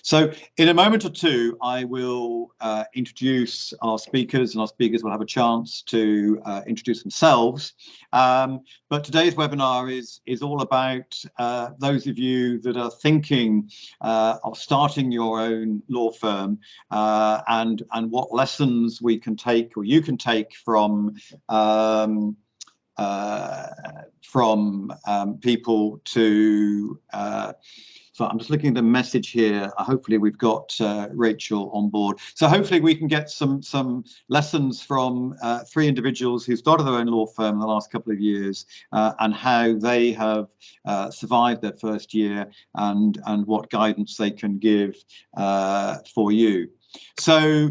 So in a moment or two, I will introduce our speakers, and our speakers will have a chance to introduce themselves. But today's webinar is all about those of you that are thinking of starting your own law firm, and what lessons we can take, or you can take from people to so I'm just looking at the message here. Hopefully we've got Rachael on board. So hopefully we can get some lessons from 3 individuals who started their own law firm in the last couple of years, and how they have survived their first year, and what guidance they can give for you. So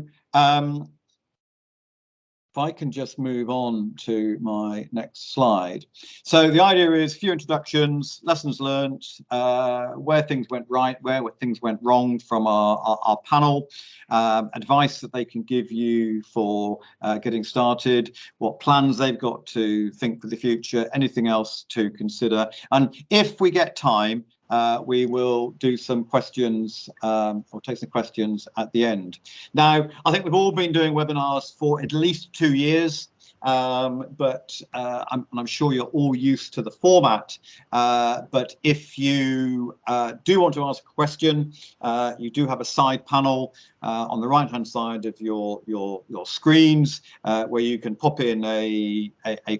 if I can just move on to my next slide. So the idea is a few introductions, lessons learned, where things went right, where things went wrong from our panel, advice that they can give you for getting started, what plans they've got to think for the future, anything else to consider. And if we get time, we will do some questions, or take some questions at the end. Now, I think we've all been doing webinars for at least 2 years, but I'm sure you're all used to the format. But if you do want to ask a question, you do have a side panel on the right-hand side of your screens, where you can pop in a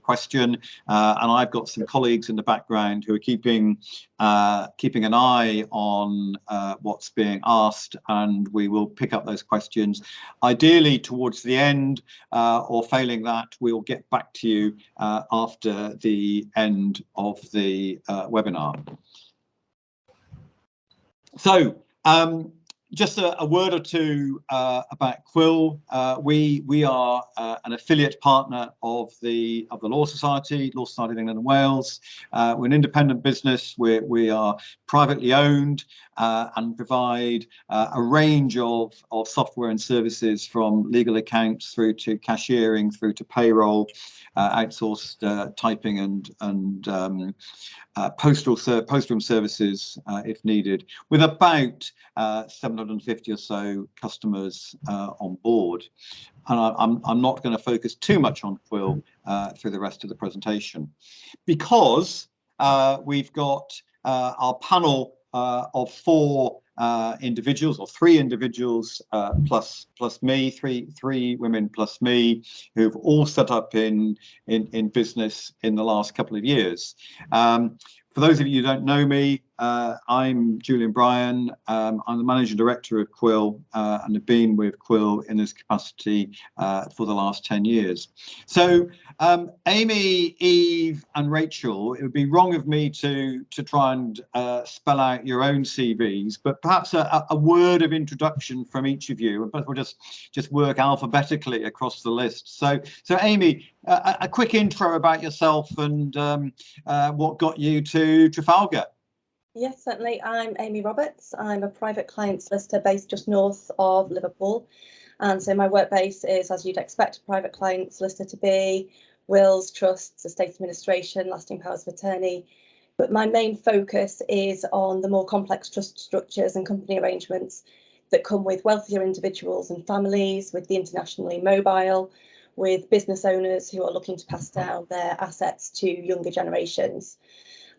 question, and I've got some colleagues in the background who are keeping an eye on what's being asked, and we will pick up those questions ideally towards the end, or failing that, we'll get back to you after the end of the webinar. So just a word or two about Quill. We are an affiliate partner of the Law Society of England and Wales. We're an independent business. We are privately owned, and provide a range of software and services, from legal accounts through to cashiering, through to payroll, outsourced typing and postal services if needed, with about 750 or so customers on board. And I'm not going to focus too much on Quill through the rest of the presentation, because we've got our panel of 4 individuals, or 3 individuals plus me, three women plus me, who've all set up in business in the last couple of years. For those of you who don't know me, I'm Julian Bryan. I'm the Managing Director of Quill, and have been with Quill in this capacity for the last 10 years. So Amy, Eve and Rachael, it would be wrong of me to try and spell out your own CVs, but perhaps a word of introduction from each of you, and we'll just work alphabetically across the list. So Amy, a quick intro about yourself and what got you to Trafalgar. Yes, certainly. I'm Amy Roberts. I'm a private client solicitor based just north of Liverpool. And so my work base is, as you'd expect a private client solicitor to be, wills, trusts, estate administration, lasting powers of attorney. But my main focus is on the more complex trust structures and company arrangements that come with wealthier individuals and families, with the internationally mobile, with business owners who are looking to pass down their assets to younger generations.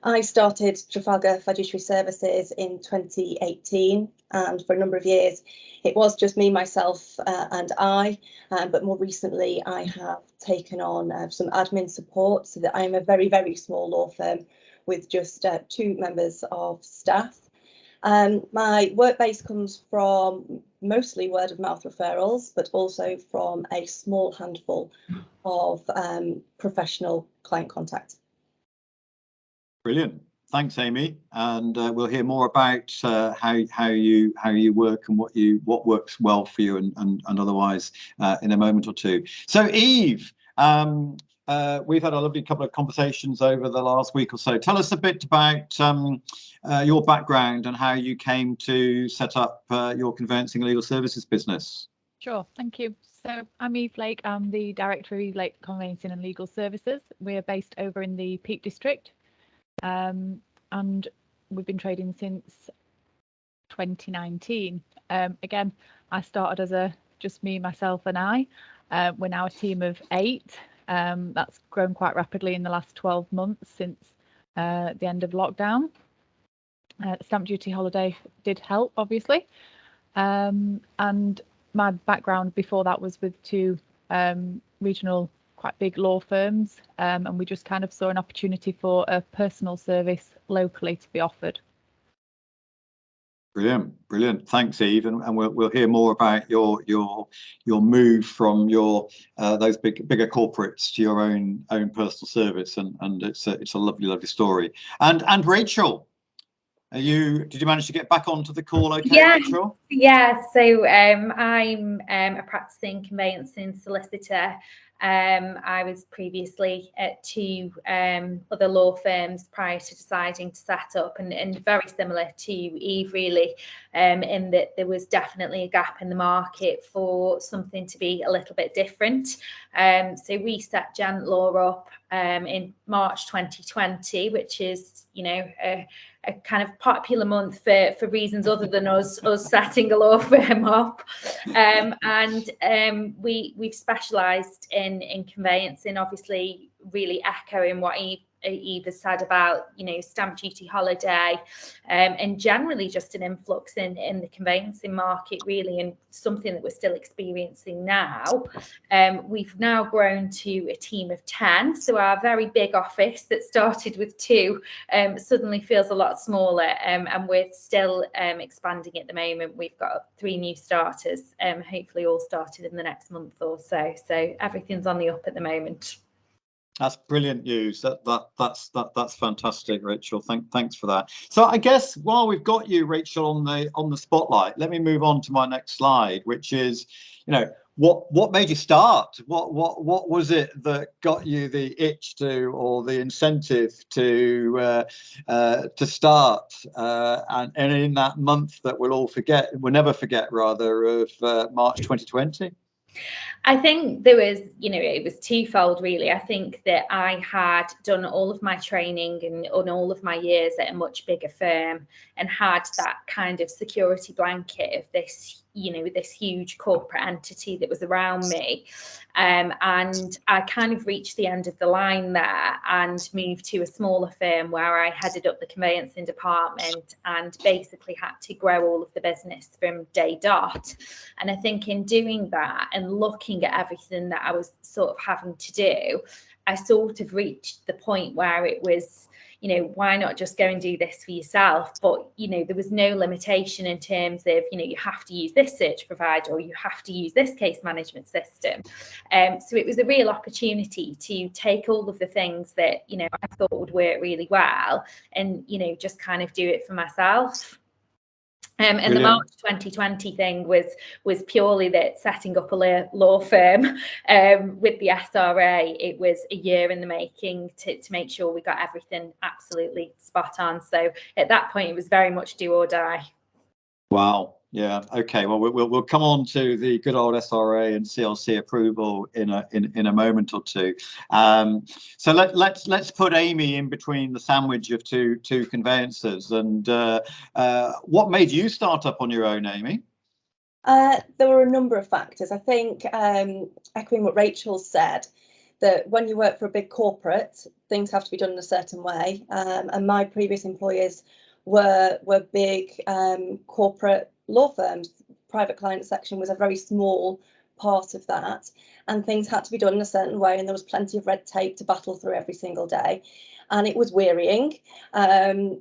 I started Trafalgar Fiduciary Services in 2018, and for a number of years it was just me, myself and I, but more recently I have taken on some admin support, so that I'm a very, very small law firm with just 2 members of staff. My work base comes from mostly word of mouth referrals, but also from a small handful of professional client contact. Brilliant. Thanks, Amy. And we'll hear more about how you work and what works well for you and otherwise in a moment or two. So Eve, we've had a lovely couple of conversations over the last week or so. Tell us a bit about your background and how you came to set up your conveyancing legal services business. Sure, thank you. So I'm Eve Lake. I'm the Director of Eve Lake Conveyancing and Legal Services. We're based over in the Peak District, and we've been trading since 2019. Again, I started as just me, myself and I. We're now a team of 8. That's grown quite rapidly in the last 12 months since the end of lockdown. Stamp duty holiday did help, obviously. And my background before that was with 2 regional, quite big law firms, and we just kind of saw an opportunity for a personal service locally to be offered. Brilliant. Thanks, Eve, and we'll hear more about your move from your those bigger corporates to your own personal service, and it's a lovely story. And Rachel, did you manage to get back onto the call? Okay, yeah, Rachel? Yeah. So I'm a practicing conveyancing solicitor. I was previously at 2 other law firms prior to deciding to set up, and very similar to Eve, really, in that there was definitely a gap in the market for something to be a little bit different. So we set Gent Law up in March 2020, which is, a kind of popular month for reasons other than us setting a law firm up. And we've specialised in conveyancing, obviously really echoing what Eve has said about, stamp duty holiday, and generally just an influx in the conveyancing market, really, and something that we're still experiencing now. We've now grown to a team of 10, so our very big office that started with 2 suddenly feels a lot smaller, and we're still expanding at the moment. We've got 3 new starters, hopefully all started in the next month or so everything's on the up at the moment. That's brilliant news. That's fantastic, Rachel. Thanks for that. So I guess while we've got you, Rachel, on the spotlight, let me move on to my next slide, which is, what made you start? What was it that got you the itch to, or the incentive to start? And in that month that we'll never forget, rather, of March 2020. I think there was, it was twofold, really. I think that I had done all of my training and on all of my years at a much bigger firm, and had that kind of security blanket of this, this huge corporate entity that was around me. And I kind of reached the end of the line there and moved to a smaller firm where I headed up the conveyancing department and basically had to grow all of the business from day dot. And I think in doing that and looking at everything that I was sort of having to do, I sort of reached the point where it was, why not just go and do this for yourself? But, there was no limitation in terms of, you have to use this search provider, or you have to use this case management system. So it was a real opportunity to take all of the things that, I thought would work really well and, just kind of do it for myself. And Brilliant. The March 2020 thing was purely that setting up a law firm with the SRA. It was a year in the making to make sure we got everything absolutely spot on. So at that point, it was very much do or die. Wow. Yeah. Okay. Well, we'll come on to the good old SRA and CLC approval in a moment or two. So let's put Amy in between the sandwich of two conveyancers. And what made you start up on your own, Amy? There were a number of factors. I think echoing what Rachel said, that when you work for a big corporate, things have to be done in a certain way. And my previous employers were big corporate law firms. Private client section was a very small part of that, and things had to be done in a certain way, and there was plenty of red tape to battle through every single day, and it was wearying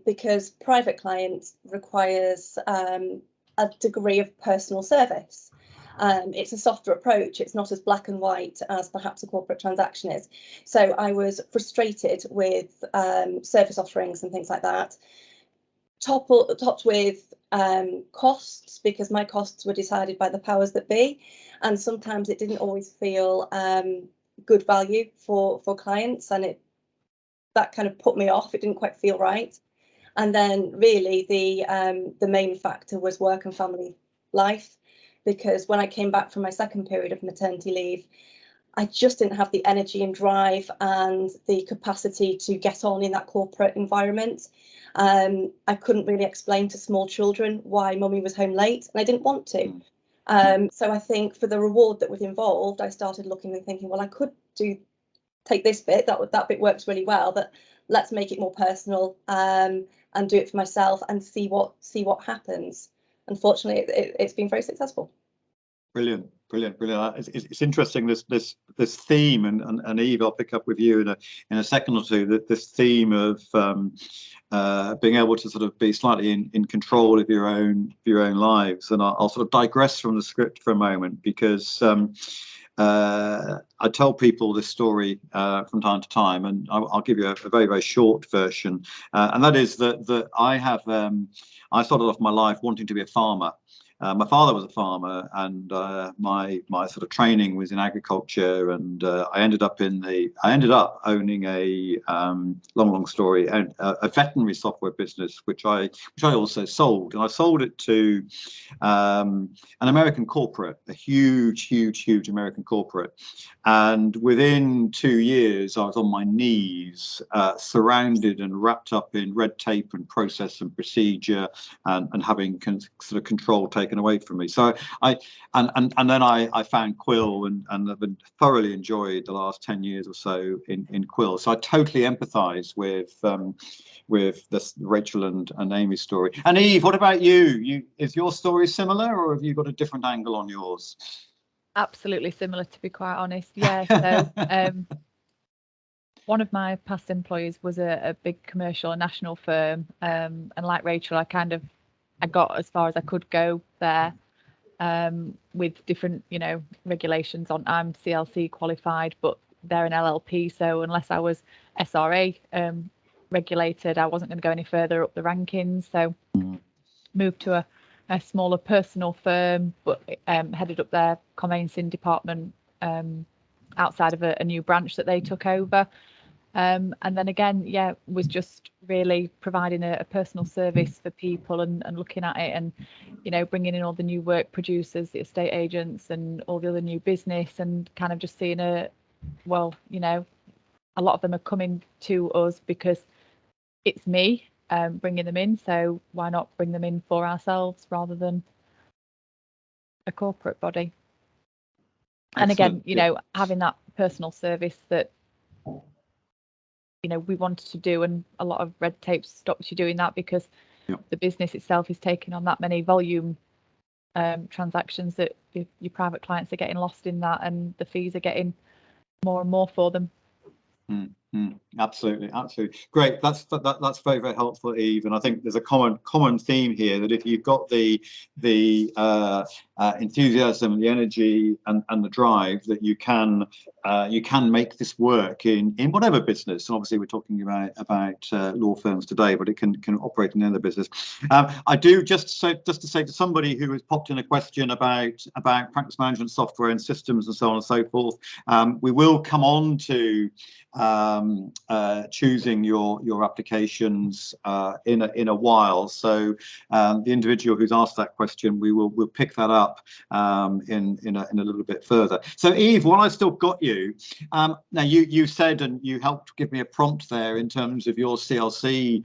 because private clients requires a degree of personal service. It's a softer approach. It's not as black and white as perhaps a corporate transaction is. So I was frustrated with service offerings and things like that. Topped with costs, because my costs were decided by the powers that be, and sometimes it didn't always feel good value for clients, and that kind of put me off. It didn't quite feel right. And then really the main factor was work and family life, because when I came back from my second period of maternity leave, I just didn't have the energy and drive and the capacity to get on in that corporate environment. I couldn't really explain to small children why mummy was home late, and I didn't want to. So I think for the reward that was involved, I started looking and thinking, well, I could take this bit, that bit works really well, but let's make it more personal, and do it for myself and see what happens. Unfortunately, it's been very successful. Brilliant. It's interesting, this theme, and Eve, I'll pick up with you in a second or two, that this theme of being able to sort of be slightly in control of your own lives. And I'll sort of digress from the script for a moment, because I tell people this story from time to time, and I'll give you a very, very short version, and that is that I started off my life wanting to be a farmer. My father was a farmer, and my sort of training was in agriculture, and I ended up owning a long story, a veterinary software business, which I also sold, and I sold it to an American corporate, a huge American corporate. And within 2 years, I was on my knees, surrounded and wrapped up in red tape and process and procedure, and having sort of control taken away from me. So then I found Quill, and I've been thoroughly enjoyed the last 10 years or so in Quill. So I totally empathise with this Rachael and Amy's story. And Eve, what about you? Is your story similar, or have you got a different angle on yours? Absolutely similar, to be quite honest. Yeah. So one of my past employers was a big commercial, a national firm, and like Rachael, I got as far as I could go there, with different, regulations on. I'm CLC qualified, but they're an LLP, so unless I was SRA regulated, I wasn't going to go any further up the rankings. So moved to a smaller personal firm, but headed up their conveyancing department outside of a new branch that they took over. And then again, was just really providing a personal service for people, and looking at it, and bringing in all the new work producers, the estate agents, and all the other new business, and kind of just seeing a lot of them are coming to us because it's me bringing them in, so why not bring them in for ourselves rather than a corporate body. And Excellent. again, having that personal service that we wanted to do, and a lot of red tape stops you doing that, because the business itself is taking on that many volume transactions that your private clients are getting lost in that, and the fees are getting more and more for them. Absolutely great. That's very, very helpful, Eve. And I think there's a common theme here, that if you've got the enthusiasm, the energy, and the drive, that you can make this work in whatever business. And obviously we're talking about law firms today, but it can operate in any other business. I do just to say to somebody who has popped in a question about practice management software and systems and so on and so forth, we will come on to choosing your applications in a while. So the individual who's asked that question, we'll pick that up in a little bit further. So Eve, while I still got you, now you said, and you helped give me a prompt there in terms of your CLC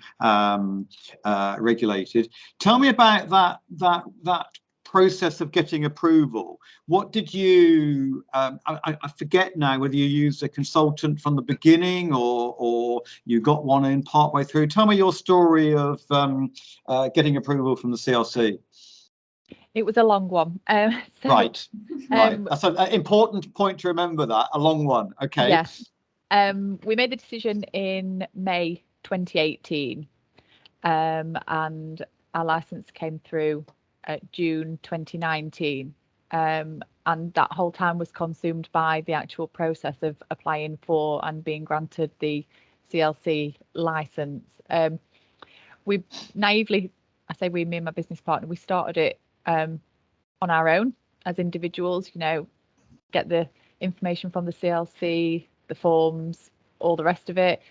regulated. Tell me about that process of getting approval. What did you I forget now whether you used a consultant from the beginning, or you got one in partway through. Tell me your story of getting approval from the CLC. It was a long one. Right. That's an important point to remember, that a long one. Okay. Yes. We made the decision in May 2018, and our license came through June 2019, and that whole time was consumed by the actual process of applying for and being granted the CLC license. We naively, I say we, me and my business partner, we started it on our own as individuals, get the information from the CLC, the forms, all the rest of it.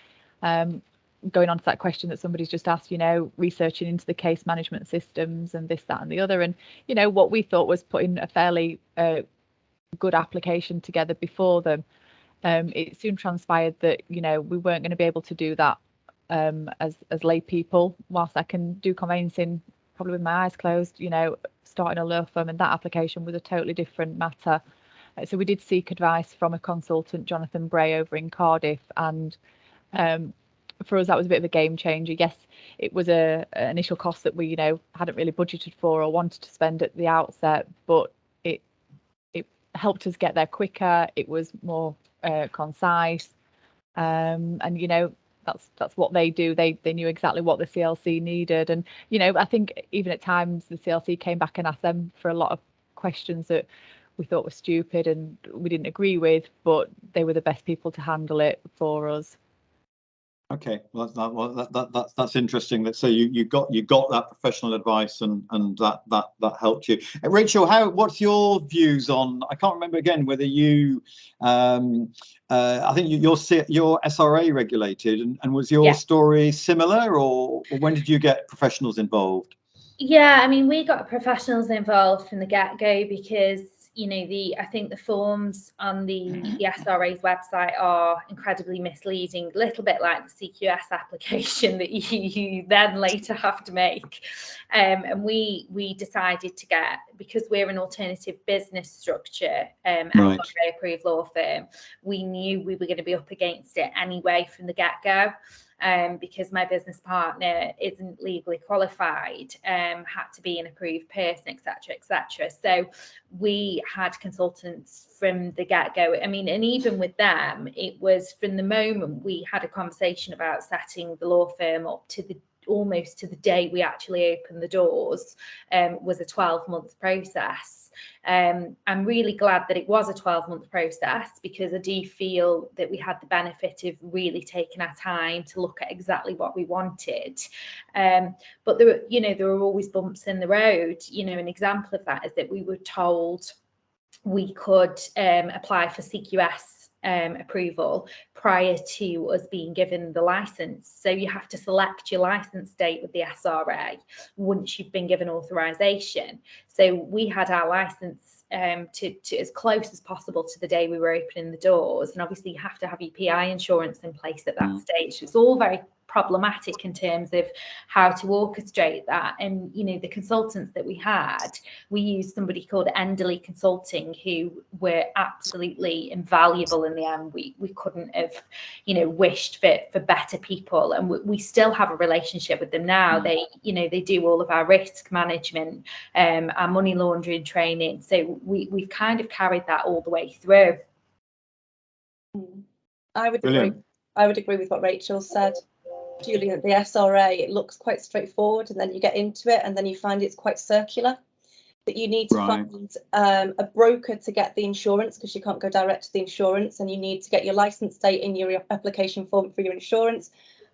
Going on to that question that somebody's just asked, researching into the case management systems and this, that, and the other. And, what we thought was putting a fairly good application together before them. It soon transpired that, you know, we weren't going to be able to do that as lay people. Whilst I can do conveyancing probably with my eyes closed, you know, starting a law firm, and that application was a totally different matter. So we did seek advice from a consultant, Jonathan Bray, over in Cardiff, and for us that was a bit of a game changer. Yes, it was an initial cost that we, you know, hadn't really budgeted for or wanted to spend at the outset, but it helped us get there quicker. It was more concise, and you know, that's what they do. They knew exactly what the CLC needed, and you know, I think even at times the CLC came back and asked them for a lot of questions that we thought were stupid and we didn't agree with, but they were the best people to handle it for us. Okay, well, that's interesting. So you got that professional advice, and that helped you. Rachael, what's your views on? I can't remember again whether you, I think you're SRA regulated, and was your story similar, or when did you get professionals involved? Yeah, I mean, we got professionals involved from the get-go because, you know, I think the forms on the SRA's website are incredibly misleading, a little bit like the CQS application that you then later have to make. And we decided to get, because we're an alternative business structure, SRA approved law firm, we knew we were going to be up against it anyway from the get-go. Because my business partner isn't legally qualified, had to be an approved person, etc., etc. So we had consultants from the get-go. I mean, and even with them, it was from the moment we had a conversation about setting the law firm up to almost to the day we actually opened the doors, was a 12-month process. I'm really glad that it was a 12-month process, because I do feel that we had the benefit of really taking our time to look at exactly what we wanted. But there were always bumps in the road. You know, an example of that is that we were told we could apply for CQS approval prior to us being given the license. So you have to select your license date with the SRA once you've been given authorization. So we had our license to as close as possible to the day we were opening the doors. And obviously you have to have your PI insurance in place at that stage. It's all very problematic in terms of how to orchestrate that. And, you know, the consultants that we used somebody called Enderley Consulting, who were absolutely invaluable in the end. We couldn't have, you know, wished for better people. And we still have a relationship with them now. They, you know, they do all of our risk management, our money laundering training. So we've kind of carried that all the way through. I would agree with what Rachael said. Julian, at the SRA, it looks quite straightforward, and then you get into it and then you find it's quite circular, that you need to find a broker to get the insurance, because you can't go direct to the insurance, and you need to get your license date in your application form for your insurance,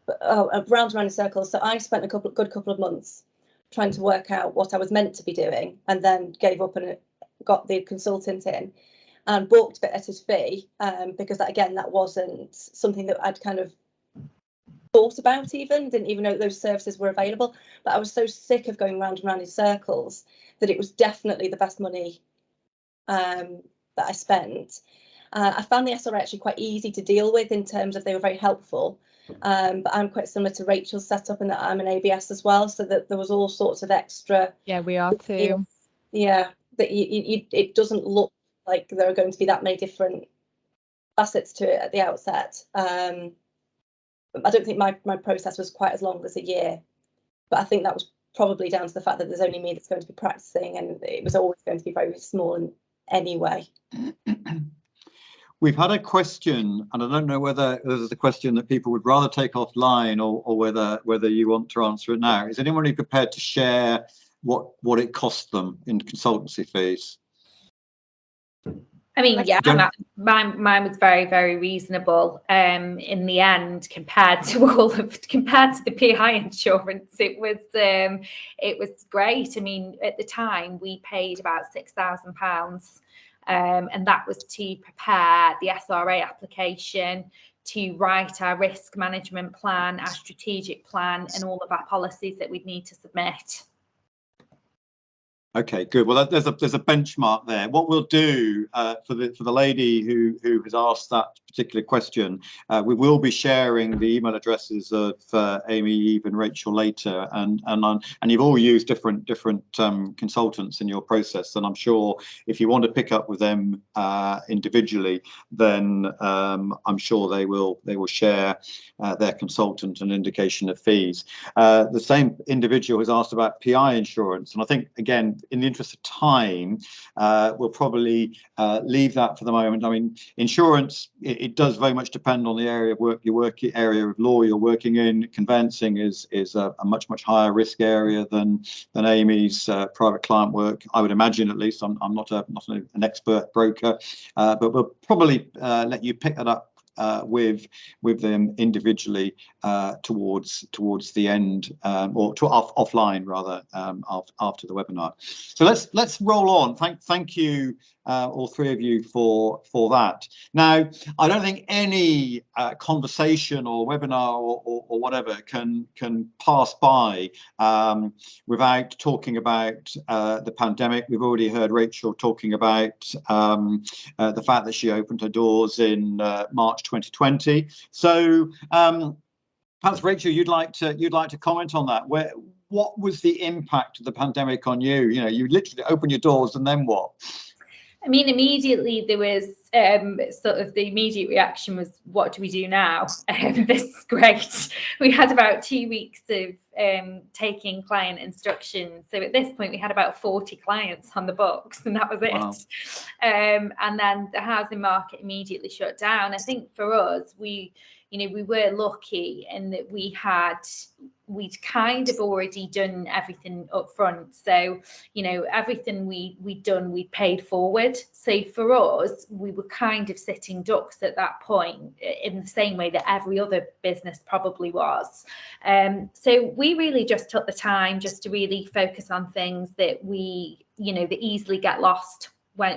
but round in circles. So I spent a good couple of months trying to work out what I was meant to be doing, and then gave up and got the consultant in and balked a bit at his fee, because that wasn't something that I'd kind of thought about, didn't even know those services were available. But I was so sick of going round and round in circles that it was definitely the best money that I spent. I found the SRA actually quite easy to deal with, in terms of they were very helpful. But I'm quite similar to Rachel's setup in that I'm an ABS as well, so that there was all sorts of extra. Yeah, we are too. Yeah, that it doesn't look like there are going to be that many different facets to it at the outset. I don't think my process was quite as long as a year, but I think that was probably down to the fact that there's only me that's going to be practicing, and it was always going to be very small in any way. We've had a question, and I don't know whether this is a question that people would rather take offline, or whether you want to answer it now. Is anyone prepared to share what it cost them in consultancy fees? I mean, yeah, mine was very, very reasonable. In the end, compared to the PI insurance, it was great. I mean, at the time we paid about £6,000, and that was to prepare the SRA application, to write our risk management plan, our strategic plan, and all of our policies that we'd need to submit. Okay, good. Well, there's a benchmark there. What we'll do for the lady who has asked that particular question, we will be sharing the email addresses of Amy, Eve, and Rachel later, and you've all used different consultants in your process, and I'm sure if you want to pick up with them individually, then I'm sure they will share their consultant and indication of fees. The same individual has asked about PI insurance, and I think again, in the interest of time, we'll probably leave that for the moment. I mean, insurance, it does very much depend on the area of work, area of law you're working in. Conveyancing is a much higher risk area than Amy's private client work, I would imagine, at least. I'm not an expert broker, but we'll probably let you pick that up with them individually towards the end, or offline rather, after the webinar. So let's roll on. Thank you all three of you for that. Now, I don't think any conversation or webinar or whatever can pass by without talking about the pandemic. We've already heard Rachel talking about the fact that she opened her doors in March 2020. So perhaps Rachel, you'd like to comment on that. What was the impact of the pandemic on you? You know, you literally open your doors and then what? I mean, immediately there was sort of the immediate reaction was, what do we do now? This is great. We had about 2 weeks of taking client instructions. So at this point, we had about 40 clients on the books, and that was it. Wow. And then the housing market immediately shut down. I think for us, we were lucky in that we'd kind of already done everything up front. So, everything we'd done, we'd paid forward. So for us, we were kind of sitting ducks at that point, in the same way that every other business probably was. So we really just took the time just to really focus on things that that easily get lost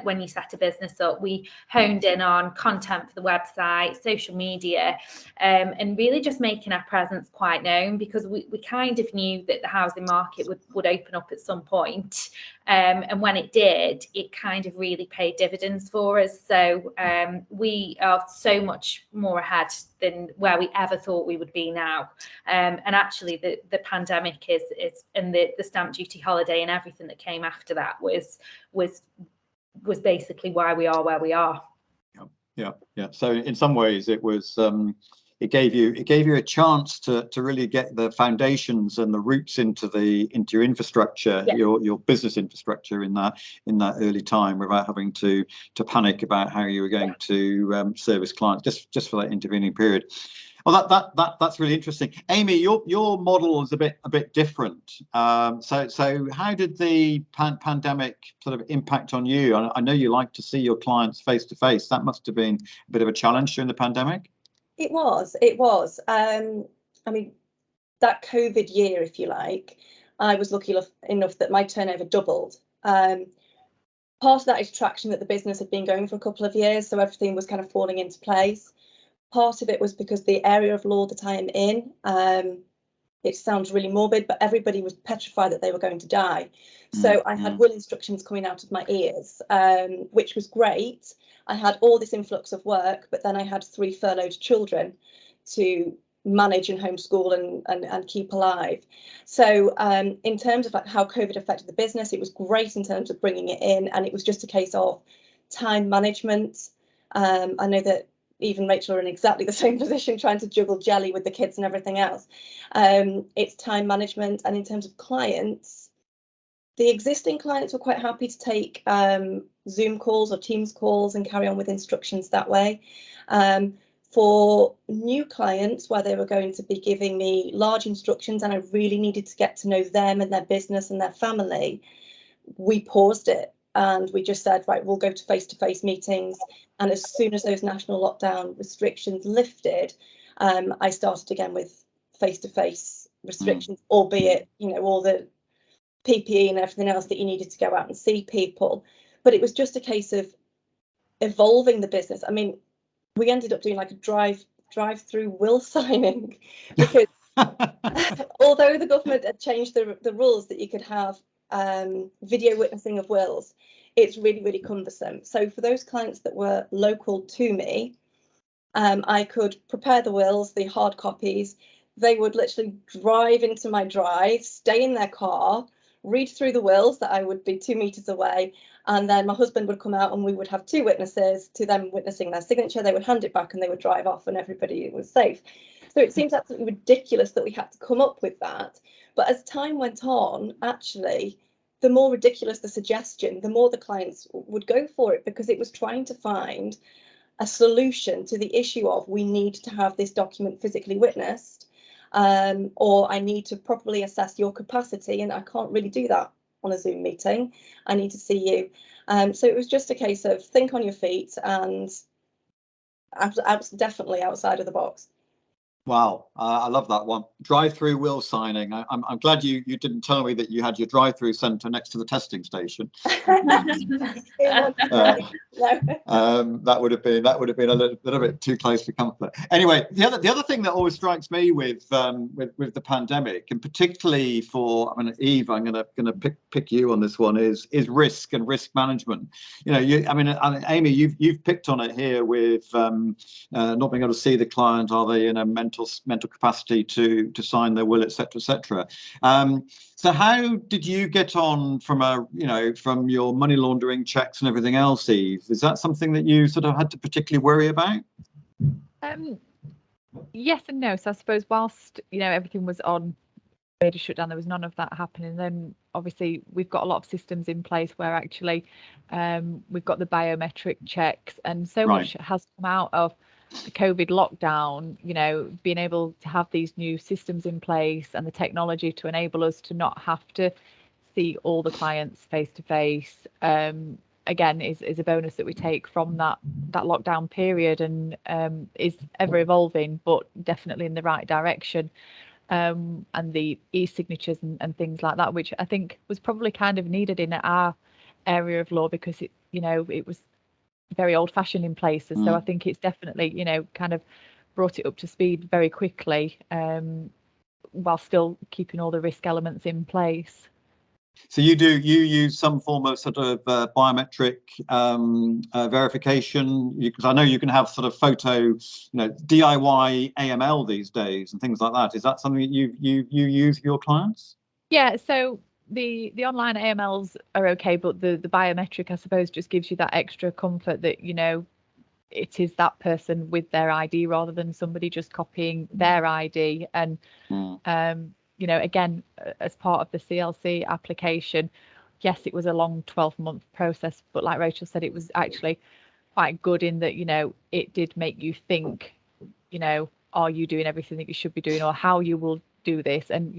when you set a business up. We honed in on content for the website, social media, and really just making our presence quite known, because we kind of knew that the housing market would open up at some point. And when it did, it kind of really paid dividends for us. So we are so much more ahead than where we ever thought we would be now. And actually the pandemic is and the stamp duty holiday and everything that came after that was basically why we are where we are. Yeah. So in some ways, it was it gave you a chance to really get the foundations and the roots into your infrastructure, yeah, your business infrastructure in that early time, without having to panic about how you were going, yeah, to service clients just for that intervening period. Well, that's really interesting. Amy, your model is a bit different. So how did the pandemic sort of impact on you? I know you like to see your clients face to face. That must have been a bit of a challenge during the pandemic. It was. I mean, that COVID year, if you like, I was lucky enough that my turnover doubled. Part of that is traction that the business had been going for a couple of years, so everything was kind of falling into place. Part of it was because the area of law that I am in, it sounds really morbid, but everybody was petrified that they were going to die. So I had will instructions coming out of my ears, which was great. I had all this influx of work, but then I had 3 furloughed children to manage and homeschool and keep alive. So in terms of like how COVID affected the business, it was great in terms of bringing it in, and it was just a case of time management. I know that even Rachel are in exactly the same position, trying to juggle jelly with the kids and everything else. It's time management. And in terms of clients, the existing clients were quite happy to take Zoom calls or Teams calls and carry on with instructions that way. For new clients, where they were going to be giving me large instructions and I really needed to get to know them and their business and their family, we paused it. And we just said, right, we'll go to face-to-face meetings. And as soon as those national lockdown restrictions lifted, I started again with face-to-face restrictions, albeit, all the PPE and everything else that you needed to go out and see people. But it was just a case of evolving the business. I mean, we ended up doing like a drive-through will signing, because although the government had changed the rules that you could have video witnessing of wills, it's really, really cumbersome. So for those clients that were local to me, I could prepare the wills, the hard copies. They would literally drive into my drive, stay in their car, read through the wills that I would be 2 meters away, and then my husband would come out and we would have 2 witnesses to them witnessing their signature. They would hand it back and they would drive off and everybody was safe. So it seems absolutely ridiculous that we had to come up with that. But as time went on, actually, the more ridiculous the suggestion, the more the clients would go for it, because it was trying to find a solution to the issue of, we need to have this document physically witnessed, or I need to properly assess your capacity, and I can't really do that on a Zoom meeting. I need to see you. So it was just a case of think on your feet and definitely outside of the box. Wow, I love that one. Drive-through will signing. I'm glad you didn't tell me that you had your drive-through centre next to the testing station. That would have been a little bit too close for comfort. Anyway, the other thing that always strikes me with the pandemic, and particularly for, I mean, Eve, I'm gonna pick you on this one, is risk and risk management. You know, Amy, you've picked on it here with not being able to see the client. Are they in a mental capacity to sign their will, etc., etc. So how did you get on from your money laundering checks and everything else, Eve? Is that something that you sort of had to particularly worry about? Yes and no. So I suppose whilst everything was on major shutdown, there was none of that happening. Then obviously we've got a lot of systems in place where actually we've got the biometric checks, and so much has come out of the COVID lockdown, being able to have these new systems in place and the technology to enable us to not have to see all the clients face to face, again, is a bonus that we take from that lockdown period, and is ever evolving, but definitely in the right direction. And the e-signatures and things like that, which I think was probably kind of needed in our area of law, because it was very old-fashioned in places. So I think it's definitely kind of brought it up to speed very quickly, while still keeping all the risk elements in place. So you use some form of sort of biometric verification, because I know you can have sort of photo, DIY AML these days and things like that. Is that something that you use for your clients? Yeah, so the online AMLs are okay, but the biometric, I suppose, just gives you that extra comfort that it is that person with their ID rather than somebody just copying their ID. And again, as part of the CLC application, yes, it was a long 12-month process, but like Rachel said, it was actually quite good in that it did make you think, are you doing everything that you should be doing, or how you will do this, and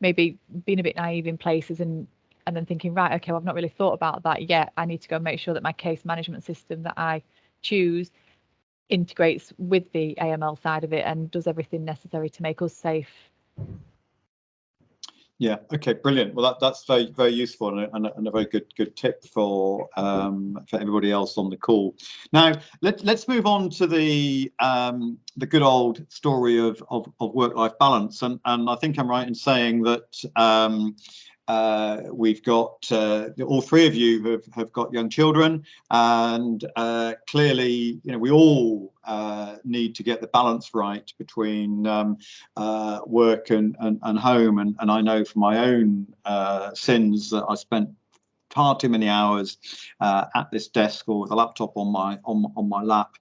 maybe being a bit naive in places, and then thinking, right, okay, well, I've not really thought about that yet. I need to go and make sure that my case management system that I choose integrates with the AML side of it and does everything necessary to make us safe. Yeah. Okay. Brilliant. Well, that's very, very useful and a very good tip for everybody else on the call. Now, let's move on to the good old story of work-life balance, and I think I'm right in saying that we've got all three of you have got young children, and clearly, we all need to get the balance right between work and home. And I know from my own sins that I spent far too many hours at this desk or with a laptop on my lap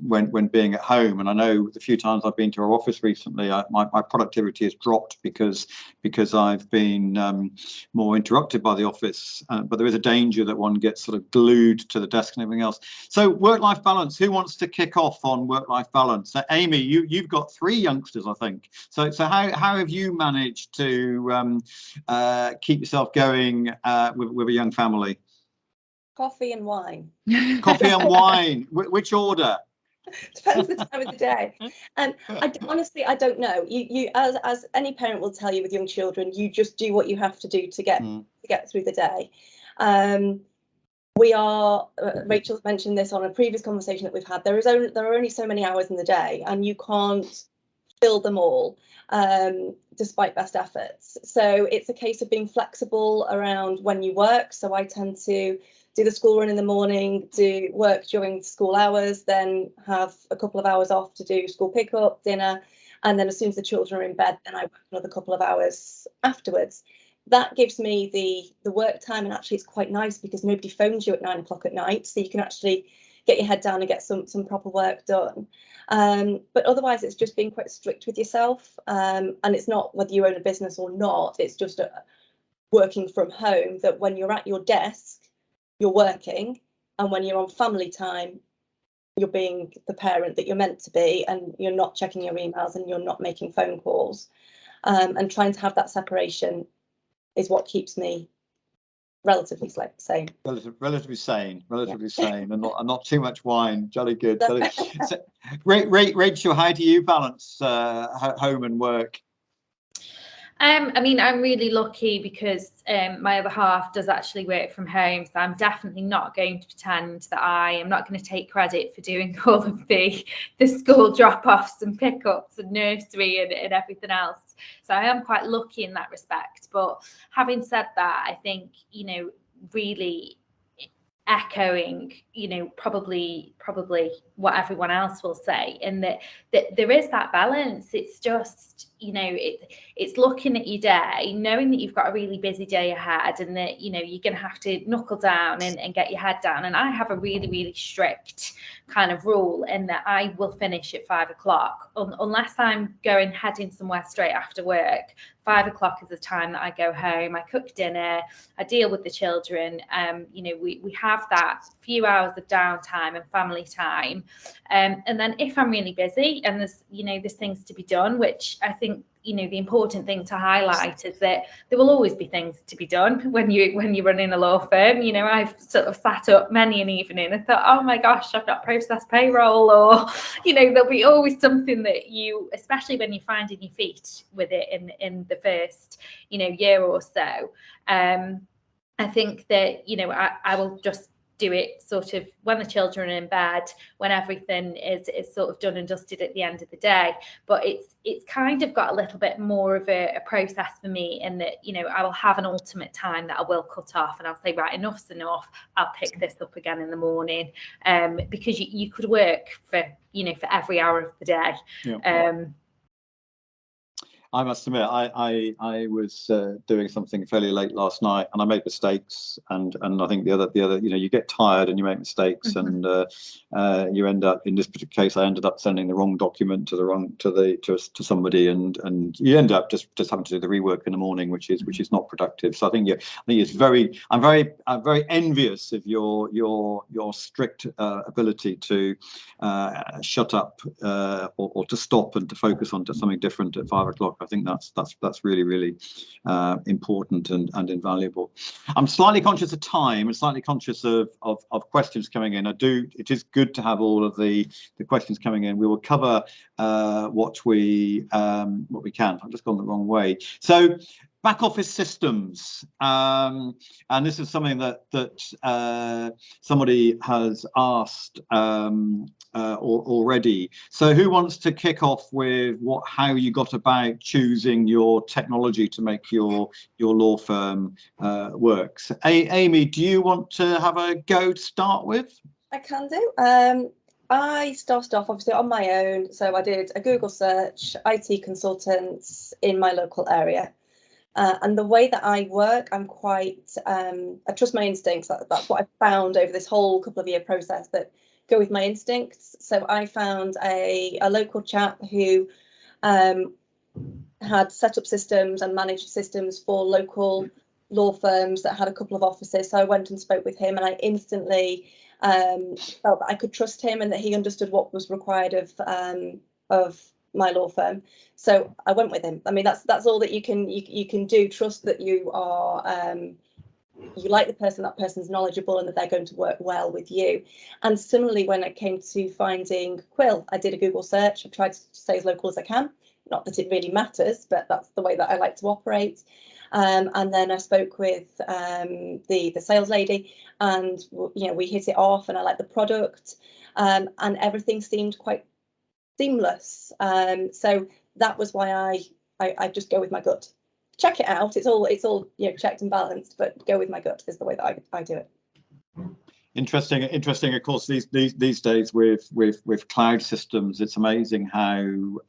when being at home. And I know the few times I've been to our office recently, my productivity has dropped because I've been more interrupted by the office. But there is a danger that one gets sort of glued to the desk and everything else. So work-life balance. Who wants to kick off on work-life balance? Amy, you've got 3 youngsters, I think. So how have you managed to keep yourself going with a young family? Coffee and wine. Coffee and wine. Which order? Depends the time of the day. And honestly, I don't know. You as any parent will tell you with young children, you just do what you have to do to get through the day. We are, Rachel's mentioned this on a previous conversation that we've had, there are only so many hours in the day, and you can't fill them all, despite best efforts. So it's a case of being flexible around when you work. So I tend to do the school run in the morning, do work during school hours, then have a couple of hours off to do school pickup, dinner, and then as soon as the children are in bed, then I work another couple of hours afterwards. That gives me the work time, and actually it's quite nice because nobody phones you at 9 o'clock at night, so you can actually get your head down and get some proper work done. But otherwise it's just being quite strict with yourself, and it's not whether you own a business or not, it's just working from home, that when you're at your desk you're working, and when you're on family time you're being the parent that you're meant to be, and you're not checking your emails and you're not making phone calls, and trying to have that separation is what keeps me relatively sane. Relatively sane, and not too much wine. Jolly good. Jolly. So, Rachel, how do you balance home and work? I mean, I'm really lucky because my other half does actually work from home, so I'm definitely not going to pretend that I am not going to take credit for doing all of the school drop-offs and pickups and nursery and everything else. So I am quite lucky in that respect. But having said that, I think, you know, really echoing, you know, probably what everyone else will say, and that there is that balance. It's just, you know, it's looking at your day, knowing that you've got a really busy day ahead, and that, you know, you're going to have to knuckle down and get your head down. And I have a really strict kind of rule in that I will finish at 5 o'clock unless I'm heading somewhere straight after work. 5 o'clock is the time that I go home. I cook dinner, I deal with the children. You know, we have that few hours of downtime and family time. And then if I'm really busy and there's things to be done, which I think, you know, the important thing to highlight is that there will always be things to be done when you're running a law firm. You know, I've sort of sat up many an evening and thought, oh my gosh, I've not processed payroll, or, you know, there'll be always something that you, especially when you're finding your feet with it in the first, you know, year or so. I think that, you know, I will just do it sort of when the children are in bed, when everything is sort of done and dusted at the end of the day. But it's kind of got a little bit more of a process for me, in that, you know, I will have an ultimate time that I will cut off, and I'll say, right, enough's enough, I'll pick this up again in the morning, because you could work for, you know, for every hour of the day. Yeah. I must admit, I was doing something fairly late last night, and I made mistakes, and I think the other, you know, you get tired and you make mistakes, and you end up, in this particular case, I ended up sending the wrong document to somebody, and you end up just having to do the rework in the morning, which is not productive. So I think I'm very envious of your strict ability to shut up or to stop and to focus on to something different at 5 o'clock. I think that's really important and invaluable. I'm slightly conscious of time and slightly conscious of questions coming in. It is good to have all of the questions coming in. We will cover what we can. I've just gone the wrong way. So, back office systems, and this is something that somebody has asked already. So who wants to kick off with how you got about choosing your technology to make your law firm works? Amy, do you want to have a go to start with? I can do. I started off obviously on my own, so I did a Google search, IT consultants in my local area. And the way that I work, I'm quite, I trust my instincts. That's what I found over this whole couple of year process, that go with my instincts. So I found a local chap who had set up systems and managed systems for local law firms that had a couple of offices. So I went and spoke with him, and I instantly felt that I could trust him and that he understood what was required of my law firm. So I went with him. I mean, that's all that you can do. Trust that you are you like the person, that person's knowledgeable, and that they're going to work well with you. And similarly, when it came to finding Quill, I did a Google search. I tried to stay as local as I can. Not that it really matters, but that's the way that I like to operate. And then I spoke with the sales lady, and you know, we hit it off, and I liked the product, and everything seemed quite seamless. So that was why I just go with my gut. Check it out. It's all you know, checked and balanced, but go with my gut is the way that I do it. Interesting. Of course, these days with cloud systems, it's amazing how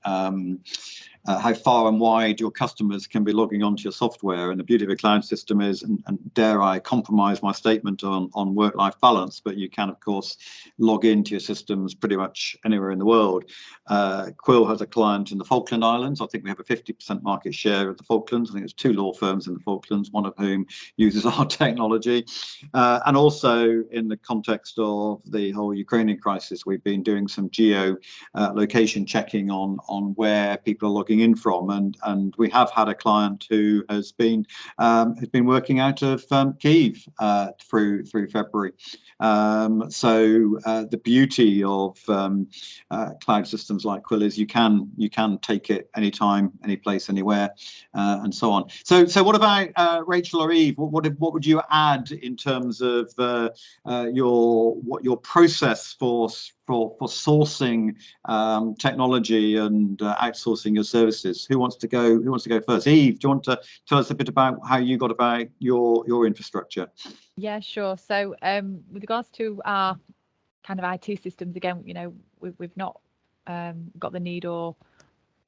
far and wide your customers can be logging onto your software. And the beauty of a cloud system is, and dare I compromise my statement on work-life balance, but you can, of course, log into your systems pretty much anywhere in the world. Quill has a client in the Falkland Islands. I think we have a 50% market share of the Falklands. I think there's 2 law firms in the Falklands, one of whom uses our technology. And also in the context of the whole Ukrainian crisis, we've been doing some geo location checking on where people are logging in from, and we have had a client who has been working out of Kyiv through February. So the beauty of cloud systems like Quill is you can take it anytime, any place, anywhere, and so on. So what about Rachel or Eve? What would you add in terms of your process for sourcing technology and outsourcing your services? Who wants to go first? Eve, do you want to tell us a bit about how you got about your infrastructure? Yeah, sure. So with regards to our kind of IT systems, again, you know, we've not got the need or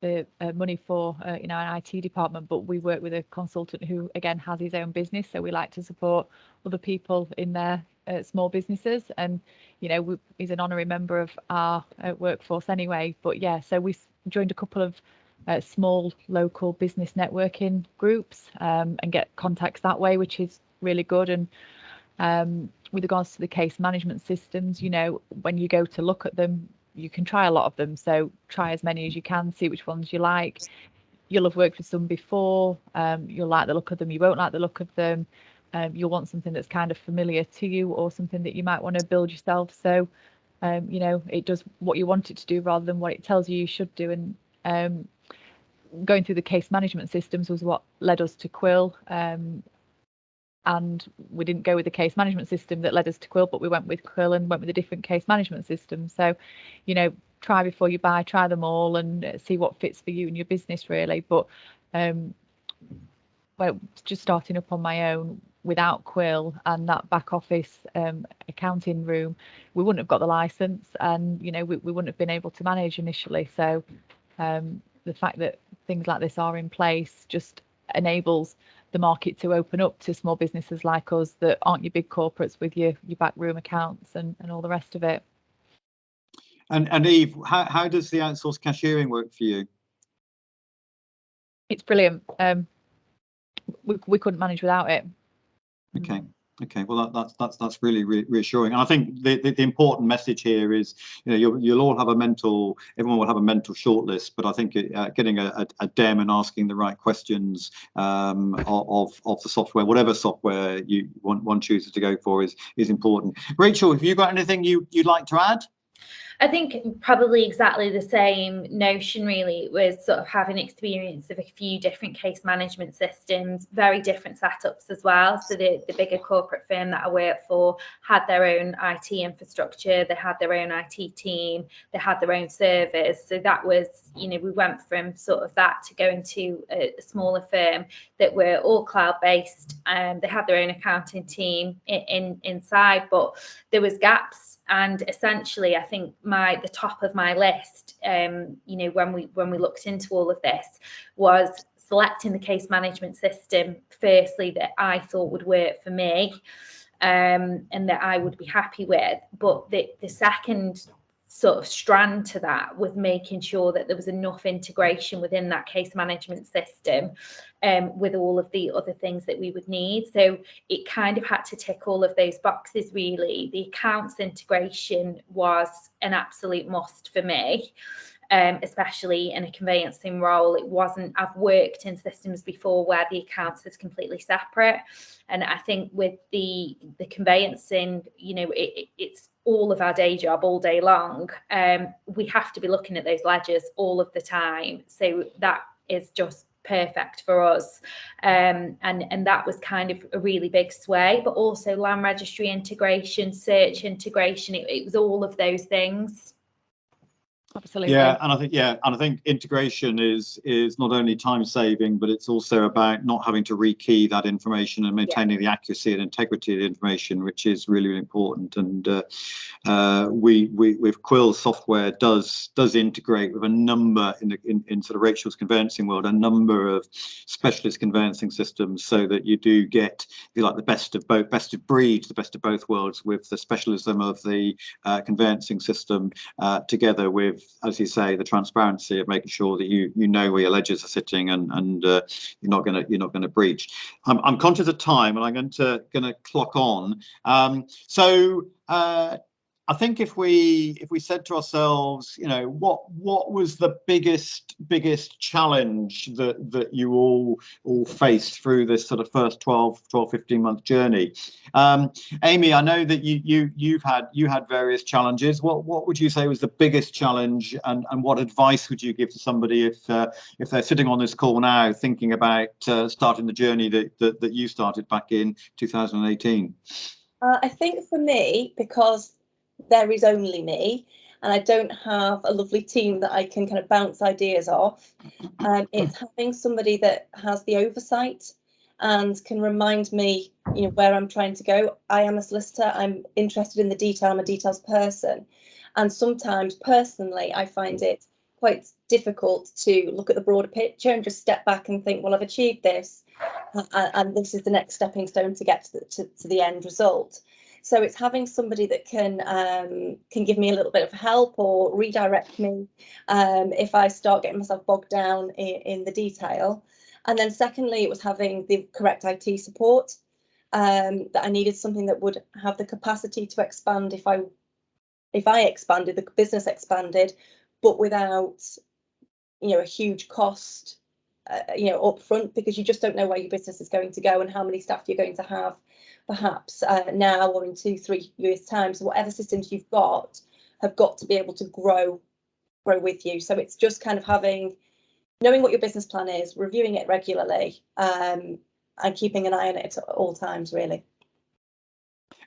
the money for you know, an IT department, but we work with a consultant who again has his own business, so we like to support other people in their small businesses, and you know, he's an honorary member of our workforce anyway. But yeah, so we joined a couple of small local business networking groups and get contacts that way, which is really good. And with regards to the case management systems, you know, when you go to look at them, you can try a lot of them, so try as many as you can, see which ones you like. You'll have worked with some before, you'll like the look of them, you won't like the look of them, you'll want something that's kind of familiar to you or something that you might want to build yourself, so you know, it does what you want it to do rather than what it tells you should do. And going through the case management systems was what led us to Quill. And we didn't go with the case management system that led us to Quill, but we went with Quill and went with a different case management system. So, you know, try before you buy, try them all and see what fits for you and your business really. But well, just starting up on my own without Quill and that back office accounting room, we wouldn't have got the license, and you know, we wouldn't have been able to manage initially. So the fact that things like this are in place just enables the market to open up to small businesses like us that aren't your big corporates with your backroom accounts and all the rest of it. And Eve, how does the outsourced cashiering work for you? It's brilliant. We couldn't manage without it. Okay, well that's really reassuring, and I think the important message here is, you know, you'll all have everyone will have a mental shortlist, but I think getting a dem and asking the right questions of the software, whatever software one chooses to go for, is important. Rachel, have you got anything you'd like to add? I think probably exactly the same notion really. It was sort of having experience of a few different case management systems, very different setups as well. So the bigger corporate firm that I worked for had their own IT infrastructure, they had their own IT team, they had their own servers. So that was, you know, we went from sort of that to going to a smaller firm that were all cloud-based, and they had their own accounting team inside, but there was gaps. And essentially, I think the top of my list, you know, when we looked into all of this, was selecting the case management system firstly that I thought would work for me, and that I would be happy with. But the second sort of strand to that was making sure that there was enough integration within that case management system with all of the other things that we would need. So it kind of had to tick all of those boxes really. The accounts integration was an absolute must for me. Especially in a conveyancing role. It wasn't, I've worked in systems before where the accounts is completely separate. And I think with the conveyancing, you know, it's all of our day job all day long. We have to be looking at those ledgers all of the time. So that is just perfect for us. And that was kind of a really big sway, but also land registry integration, search integration. It was all of those things. Absolutely. And I think integration is not only time saving, but it's also about not having to rekey that information and maintaining the accuracy and integrity of the information, which is really, really important. And we with Quill software does integrate with a number in sort of Rachel's conveyancing world, a number of specialist conveyancing systems, so that you do get, if you like, the best of breed, the best of both worlds, with the specialism of the conveyancing system together with, as you say, the transparency of making sure that you know where your ledgers are sitting, and you're not going to breach. I'm conscious of time, and I'm going to clock on. I think if we said to ourselves, what was the biggest challenge that you all faced through this sort of first 15 month journey? Amy, I know that you had various challenges. What would you say was the biggest challenge, and what advice would you give to somebody if they're sitting on this call now thinking about starting the journey that you started back in 2018? I think for me, because there is only me and I don't have a lovely team that I can kind of bounce ideas off, it's having somebody that has the oversight and can remind me, where I'm trying to go. I am a solicitor. I'm interested in the detail. I'm a details person. And sometimes personally, I find it quite difficult to look at the broader picture and just step back and think, well, I've achieved this, and this is the next stepping stone to get to the end result. So it's having somebody that can give me a little bit of help or redirect me if I start getting myself bogged down in the detail. And then secondly, it was having the correct IT support, that I needed something that would have the capacity to expand if I expanded, the business expanded, but without a huge cost up front, because you just don't know where your business is going to go and how many staff you're going to have perhaps now or in 2-3 years time. So whatever systems you've got have got to be able to grow with you. So it's just kind of knowing what your business plan is, reviewing it regularly, and keeping an eye on it at all times, really.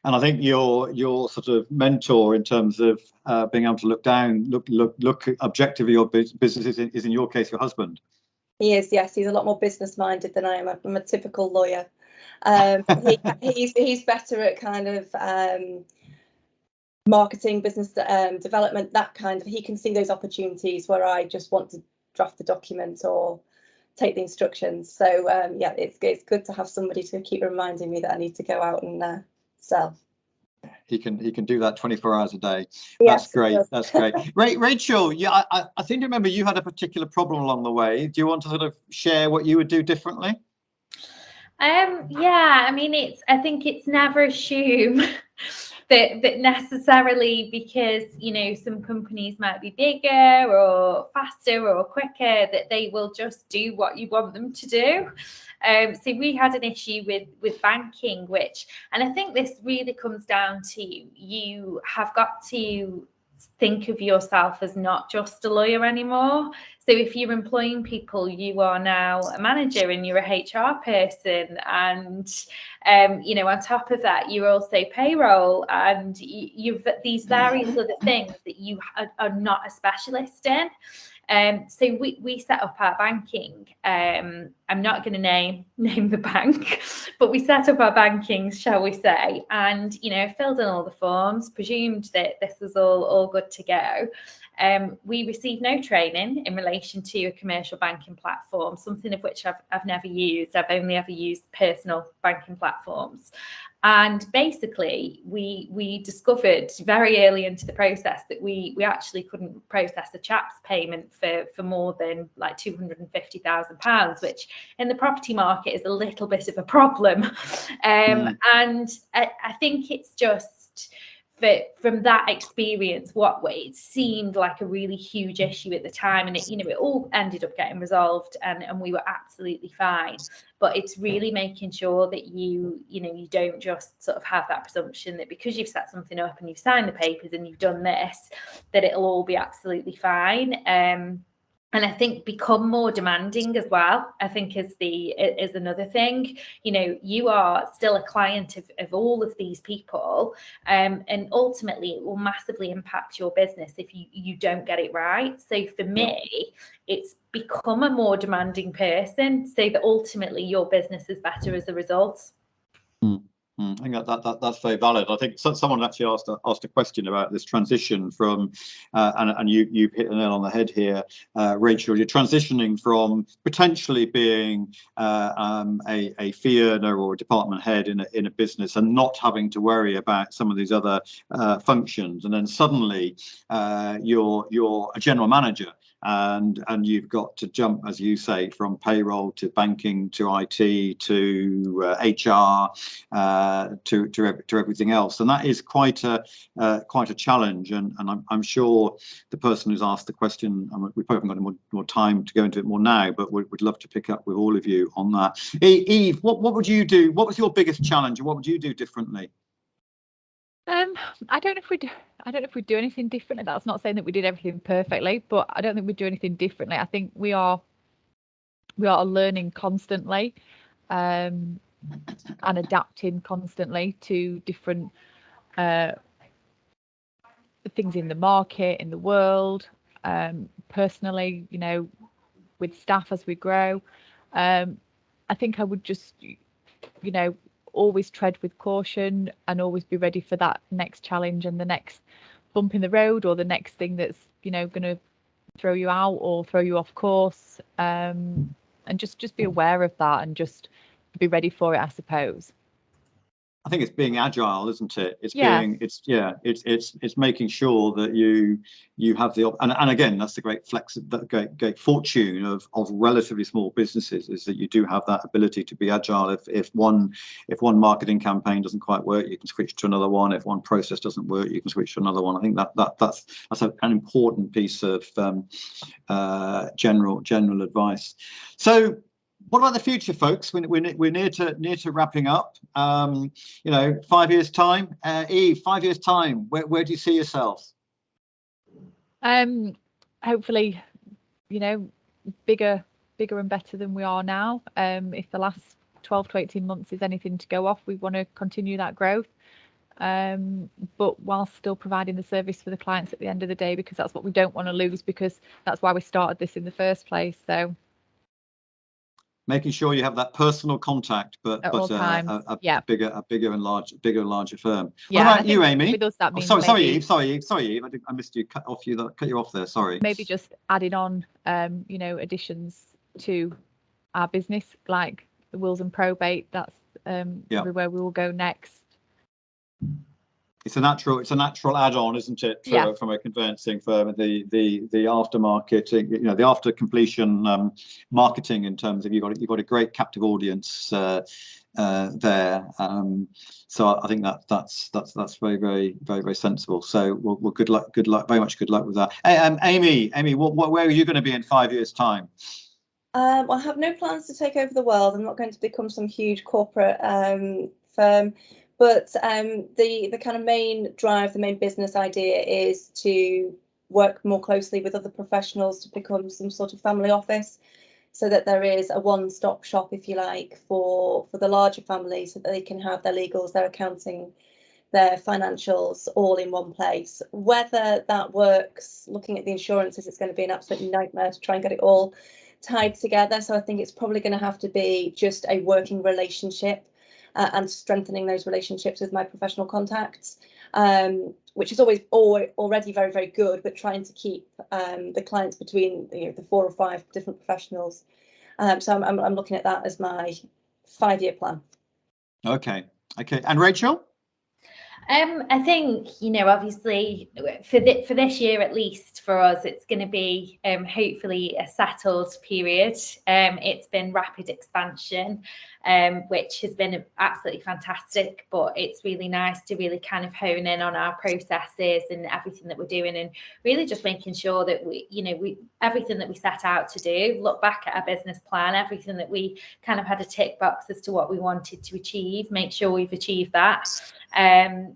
And I think your sort of mentor in terms of being able to look objectively at your business is in your case your husband. He is, yes. He's a lot more business minded than I am. I'm a typical lawyer. He's better at kind of marketing, business development, that kind of. He can see those opportunities where I just want to draft the document or take the instructions. So it's good to have somebody to keep reminding me that I need to go out and sell. He can do that 24 hours a day. Yes, that's great. That's great. Rachel, I seem to remember you had a particular problem along the way. Do you want to sort of share what you would do differently? I mean, I think it's never assume that necessarily because some companies might be bigger or faster or quicker that they will just do what you want them to do. So we had an issue with banking, and I think this really comes down to you have got to think of yourself as not just a lawyer anymore. So if you're employing people, you are now a manager and you're a HR person, and on top of that, you're also payroll, and you've these various other things that you are not a specialist in. So we set up our banking. I'm not going to name the bank, but we set up our banking, shall we say, and filled in all the forms, presumed that this was all good to go. We received no training in relation to a commercial banking platform, something of which I've never used. I've only ever used personal banking platforms. And basically, we discovered very early into the process that we actually couldn't process a chap's payment for more than like £250,000, which in the property market is a little bit of a problem. And I think it's just from that experience, it seemed like a really huge issue at the time, and it all ended up getting resolved, and we were absolutely fine. But it's really making sure that you don't just sort of have that presumption that because you've set something up and you've signed the papers and you've done this, that it'll all be absolutely fine. And I think become more demanding as well, I think is another thing. You know, you are still a client of all of these people, and ultimately it will massively impact your business if you don't get it right. So for me, it's become a more demanding person so that ultimately your business is better as a result. I think that's very valid. I think someone actually asked a question about this transition from, and you've hit the nail on the head here, Rachel. You're transitioning from potentially being a fee earner or a department head in a business and not having to worry about some of these other functions, and then suddenly you're a general manager. And you've got to jump, as you say, from payroll to banking to IT to HR to everything else, and that is quite a challenge. And I'm sure the person who's asked the question, we probably haven't got more time to go into it more now, but we'd love to pick up with all of you on that. Eve, what would you do? What was your biggest challenge, and what would you do differently? I don't know if we do anything differently. That's not saying that we did everything perfectly, but I don't think we do anything differently. I think we are learning constantly, and adapting constantly to different things in the market, in the world. Personally, you know, with staff as we grow, I think I would just, you know, always tread with caution and always be ready for that next challenge and the next bump in the road, or the next thing that's, you know, going to throw you out or throw you off course, and just be aware of that and just be ready for it, I suppose. I think it's being agile, isn't it? It's making sure that you have the and again, that's the great fortune of relatively small businesses, is that you do have that ability to be agile. If one marketing campaign doesn't quite work, you can switch to another one. If one process doesn't work, you can switch to another one. I think that's an important piece of general advice. So, what about the future, folks? We're near to wrapping up. 5 years time, Eve. 5 years time, where do you see yourselves? Hopefully, you know, bigger and better than we are now. If the last 12 to 18 months is anything to go off, we want to continue that growth, but while still providing the service for the clients at the end of the day, because that's what we don't want to lose, because that's why we started this in the first place. So, making sure you have that personal contact, but a bigger and larger firm. Yeah, what about you, Amy? With us, that means sorry, Eve. I missed you. Cut you off there. Sorry. Maybe just adding on, additions to our business, like the wills and probate. That's probably where we will go next. It's a natural add-on, isn't it, from a conveyancing firm? The aftermarket, the after completion marketing, in terms of you've got a great captive audience there. So I think that's very, very, very, very sensible. So well, good luck, very much good luck with that. Amy, where are you going to be in 5 years' time? I have no plans to take over the world. I'm not going to become some huge corporate firm. But the kind of main drive, the main business idea is to work more closely with other professionals to become some sort of family office, so that there is a one-stop shop, if you like, for the larger families, so that they can have their legals, their accounting, their financials all in one place. Whether that works, looking at the insurances, it's going to be an absolute nightmare to try and get it all tied together. So I think it's probably going to have to be just a working relationship. And strengthening those relationships with my professional contacts, which is already very, very good, but trying to keep the clients between the 4 or 5 different professionals. So I'm looking at that as my 5-year plan. Okay. And Rachel? I think, obviously for this year, at least for us, it's going to be hopefully a settled period. It's been rapid expansion, which has been absolutely fantastic, but it's really nice to really kind of hone in on our processes and everything that we're doing, and really just making sure that we everything that we set out to do, look back at our business plan, everything that we kind of had a tick box as to what we wanted to achieve, make sure we've achieved that.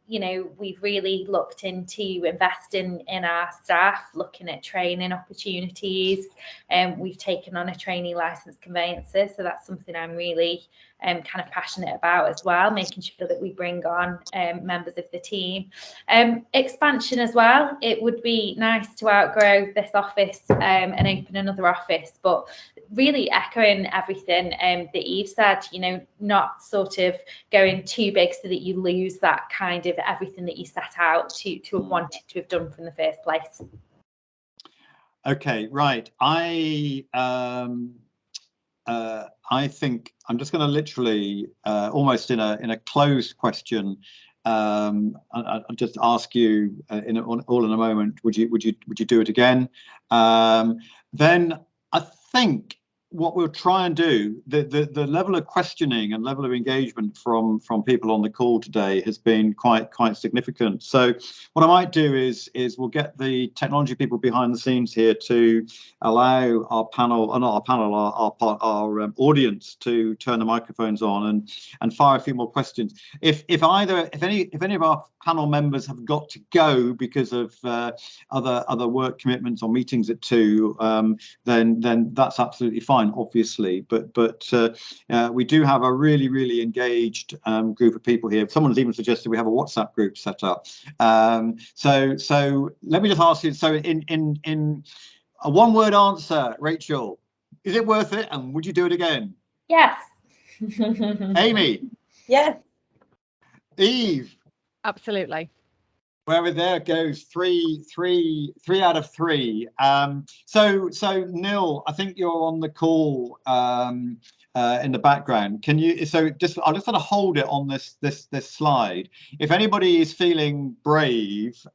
you know, we've really looked into investing in our staff, looking at training opportunities, and we've taken on a trainee licensed conveyancer, so that's something I'm really kind of passionate about as well, making sure that we bring on members of the team. Expansion as well. It would be nice to outgrow this office and open another office, but really echoing everything that Eve said, you know, not sort of going too big so that you lose that kind of everything that you set out to have wanted to have done from the first place. Okay, right. I think I'm just going to literally almost in a closed question. I'll just ask you all in a moment. Would you do it again? Then I think what we'll try and do, the level of questioning and level of engagement from people on the call today has been quite significant. So what I might do is we'll get the technology people behind the scenes here to allow our panel, or not our panel, our audience to turn the microphones on and fire a few more questions. If any of our panel members have got to go because of other work commitments or meetings at 2, then that's absolutely fine, obviously, but we do have a really engaged group of people here. Someone's even suggested we have a WhatsApp group set up. So let me just ask you, so in a one-word answer, Rachel, is it worth it, and would you do it again? Yes. Amy? Yeah. Eve? Absolutely. Wherever there goes, three out of 3. So Neil, I think you're on the call in the background. Can you? So I'll just sort of hold it on this slide. If anybody is feeling brave,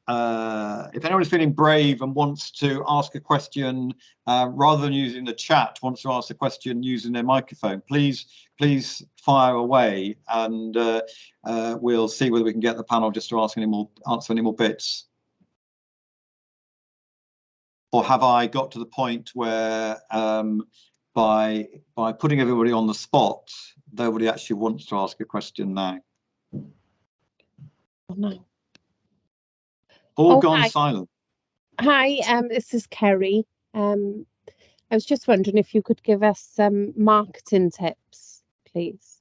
if anyone's feeling brave and wants to ask a question rather than using the chat, wants to ask a question using their microphone, please fire away, and we'll see whether we can get the panel just to answer any more bits. Or have I got to the point where by putting everybody on the spot, nobody actually wants to ask a question now? Oh, no. All gone hi. silent. Hi, this is Kerry. I was just wondering if you could give us some marketing tips, please.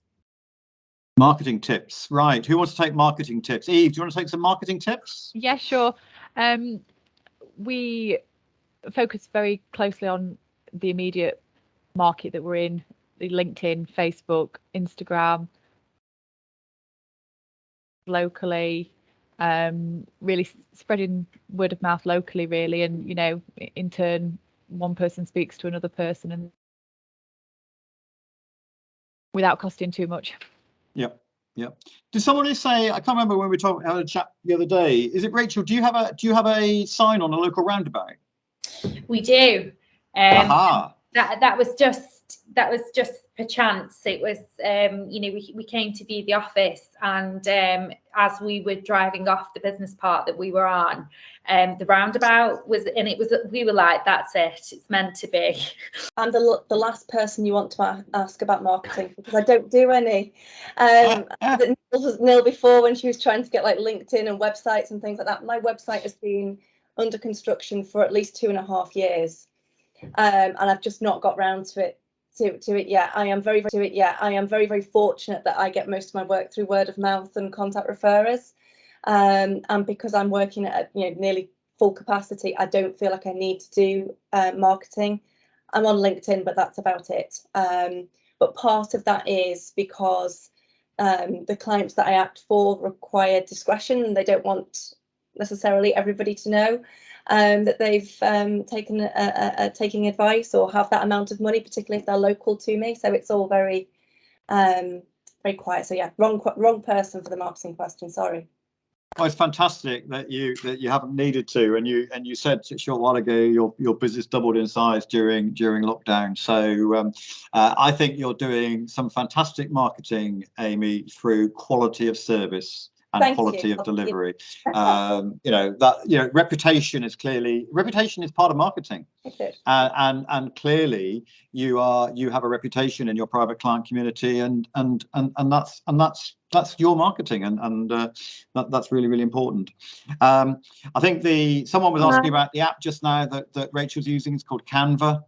Marketing tips, right? Who wants to take marketing tips? Eve, do you want to take some marketing tips? Yeah, sure. We focus very closely on the immediate market that we're in: the LinkedIn, Facebook, Instagram, locally. Really spreading word of mouth locally, really, and you know, in turn, one person speaks to another person, and without costing too much. Yep. Did somebody say? I can't remember when we had a chat the other day. Is it Rachel? Do you have a sign on a local roundabout? We do. Aha. That was just per chance. It was you know, we came to view the office, and as we were driving off the business park that we were on, the roundabout was, and it was, we were like, that's it, it's meant to be. I'm the last person you want to ask about marketing, because I don't do any. Neil before, when she was trying to get like LinkedIn and websites and things like that, my website has been under construction for at least 2.5 years, and I've just not got round to it yet. I am very fortunate that I get most of my work through word of mouth and contact referrers, and because I'm working at nearly full capacity, I don't feel like I need to do marketing. I'm on LinkedIn, but that's about it. But part of that is because the clients that I act for require discretion, and they don't want necessarily everybody to know that they've taking advice or have that amount of money, particularly if they're local to me. So it's all very quiet. So yeah, wrong person for the marketing question. Sorry. Well, it's fantastic that you haven't needed to, and you said a short while ago your business doubled in size during lockdown. So I think you're doing some fantastic marketing, Amy, through quality of service and Thank quality you. of delivery. Reputation is part of marketing. And clearly you have a reputation in your private client community, and that's your marketing, and that's really, really important. I think someone was asking about the app just now that Rachel's using. It's called Canva.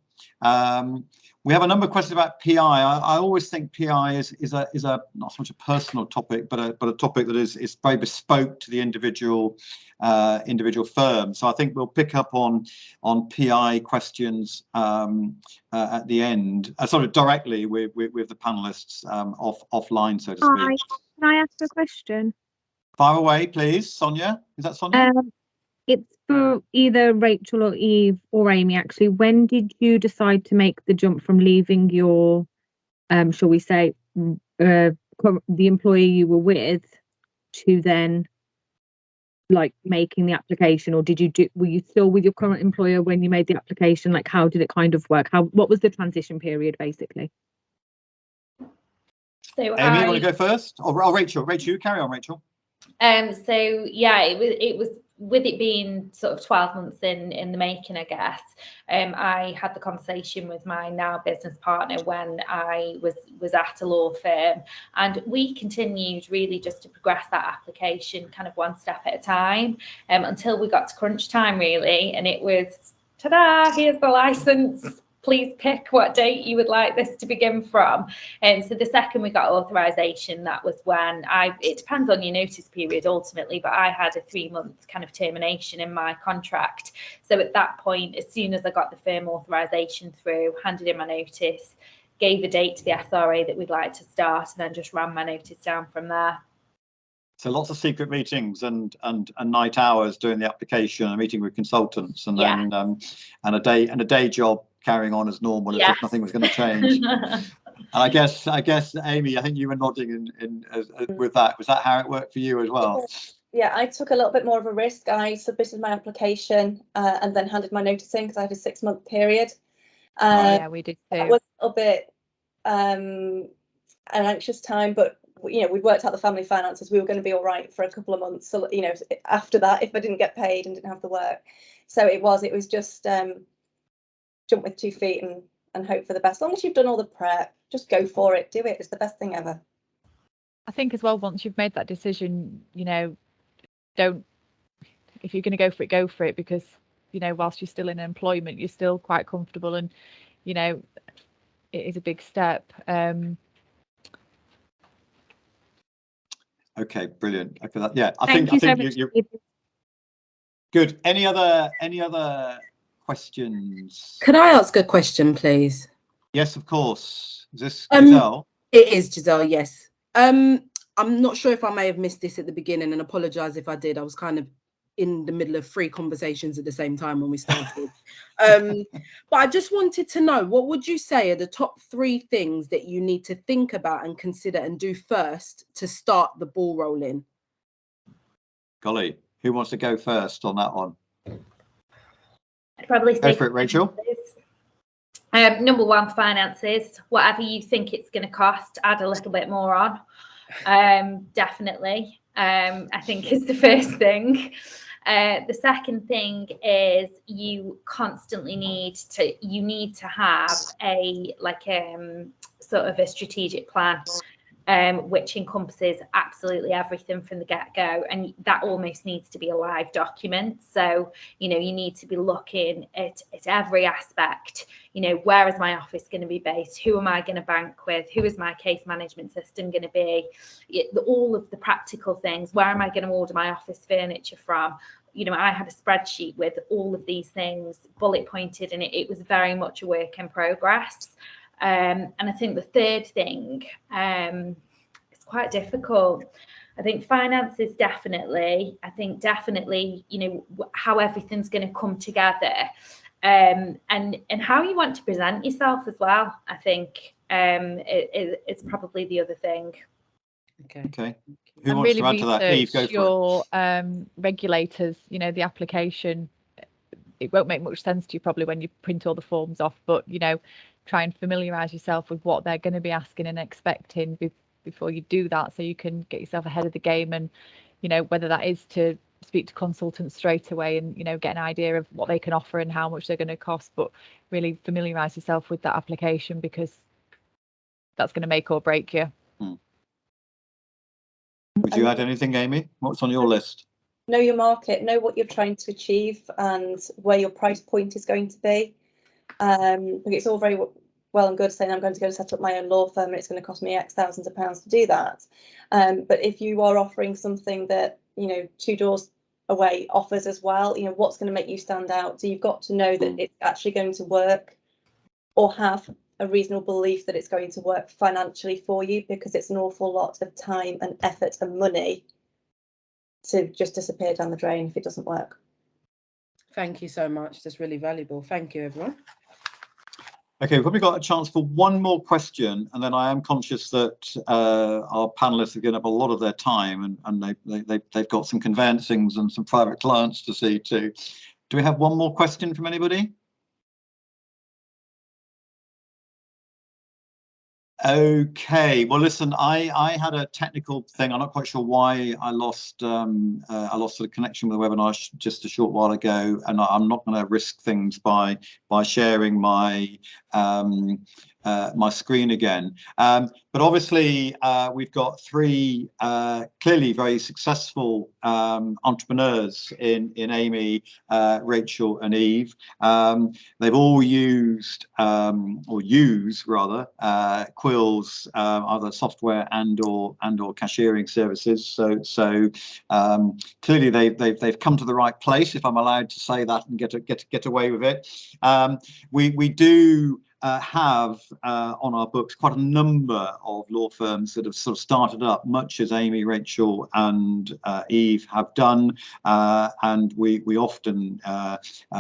We have a number of questions about PI. I always think PI is a not so much a personal topic, but a topic that is very bespoke to the individual firm. So I think we'll pick up on PI questions at the end, sort of directly with the panelists offline, so to speak. Hi, can I ask a question? Fire away, please, Sonia. Is that Sonia? It's for either Rachel or Eve or Amy, actually. When did you decide to make the jump from leaving your, shall we say, the employer you were with, to then like making the application? Or were you still with your current employer when you made the application? Like, how did it kind of work? What was the transition period, basically? So Amy, you want to go first? Or Rachel? Rachel, you carry on, Rachel. So yeah, it was with it being sort of 12 months in the making, I guess. I had the conversation with my now business partner when I was at a law firm, and we continued really just to progress that application kind of one step at a time, until we got to crunch time, really, and it was, ta-da, here's the license. Please pick what date you would like this to begin from. And so the second we got authorization, that was when it depends on your notice period ultimately, but I had a 3-month kind of termination in my contract. So at that point, as soon as I got the firm authorization through, handed in my notice, gave a date to the SRA that we'd like to start, and then just ran my notice down from there. So lots of secret meetings and night hours doing the application, and meeting with consultants, and then and a day job carrying on as normal, as if nothing was going to change. And I guess Amy, I think you were nodding with that. Was that how it worked for you as well? Yeah, I took a little bit more of a risk. I submitted my application and then handed my notice in because I had a 6-month period. Yeah, we did too. It was a bit an anxious time, but we'd worked out the family finances. We were going to be all right for a couple of months. So after that, if I didn't get paid and didn't have the work, so it was just jump with 2 feet and hope for the best. As long as you've done all the prep, just go for it. Do it. It's the best thing ever. I think as well, once you've made that decision, don't, if you're going to go for it, because whilst you're still in employment, you're still quite comfortable, and it is a big step. Okay, brilliant. Okay, yeah, I Thank think you so much. you're good. Any other questions? Could I ask a question, please? Yes, of course. Is this Giselle? It is Giselle, yes. I'm not sure if I may have missed this at the beginning, and apologise if I did. I was kind of in the middle of 3 conversations at the same time when we started. But I just wanted to know, what would you say are the top 3 things that you need to think about and consider and do first to start the ball rolling? Golly, who wants to go first on that one? I'd probably say go for it, Rachel. Number 1, finances. Whatever you think it's going to cost, add a little bit more on. Definitely. I think is the first thing. The second thing is you constantly need to have a sort of a strategic plan, which encompasses absolutely everything from the get-go, and that almost needs to be a live document. So you need to be looking at every aspect. Where is my office going to be based? Who am I going to bank with? Who is my case management system going to be? All of the practical things. Where am I going to order my office furniture from? I had a spreadsheet with all of these things bullet pointed, and it was very much a work in progress. And I think the third thing, it's quite difficult. I think finances definitely. I think definitely, how everything's going to come together, and how you want to present yourself as well. I think it's probably the other thing. Okay. Who and wants really to add to that? Eve, go your for regulators. The application. It won't make much sense to you probably when you print all the forms off, but try and familiarise yourself with what they're going to be asking and expecting before you do that, so you can get yourself ahead of the game and you know, whether that is to speak to consultants straight away and, you know, get an idea of what they can offer and how much they're going to cost, but really familiarize yourself with that application, because that's going to make or break you. Would you add anything, Amy? What's on your list? Know your market, know what you're trying to achieve and where your price point is going to be. It's all very well and good saying I'm going to go set up my own law firm and it's going to cost me X thousands of pounds to do that. But if you are offering something that, you know, 2 doors away offers as well, you know, what's going to make you stand out? So you've got to know that it's actually going to work, or have a reasonable belief that it's going to work financially for you, because it's an awful lot of time and effort and money to just disappear down the drain if it doesn't work. Thank you so much. That's really valuable. Thank you, everyone. Okay, we've probably got a chance for one more question, and then I am conscious that our panelists have given up a lot of their time, and they've got some conveyancings and some private clients to see too. Do we have one more question from anybody? Okay, well, listen, I had a technical thing. I'm not quite sure why I lost the connection with the webinar just a short while ago, and I'm not going to risk things by sharing my my screen again. But obviously, we've got 3 clearly very successful entrepreneurs in Amy, Rachel, and Eve. They've all used or use rather Quill's either software and or cashiering services. So clearly they've come to the right place, if I'm allowed to say that, and get away with it. We do have on our books quite a number of law firms that have sort of started up, much as Amy, Rachel, and Eve have done, and we often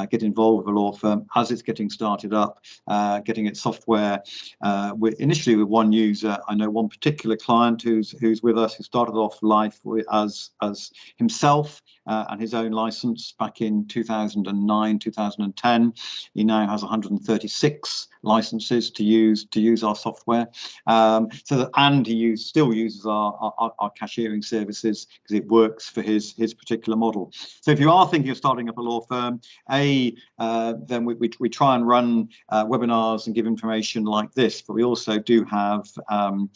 get involved with a law firm as it's getting started up, getting its software initially with one user. I know one particular client who's with us, who started off life as himself and his own license back in 2009, 2010. He now has 136 licenses to use our software. And he still uses our cashiering services because it works for his particular model. So if you are thinking of starting up a law firm, then we try and run webinars and give information like this, but we also do have some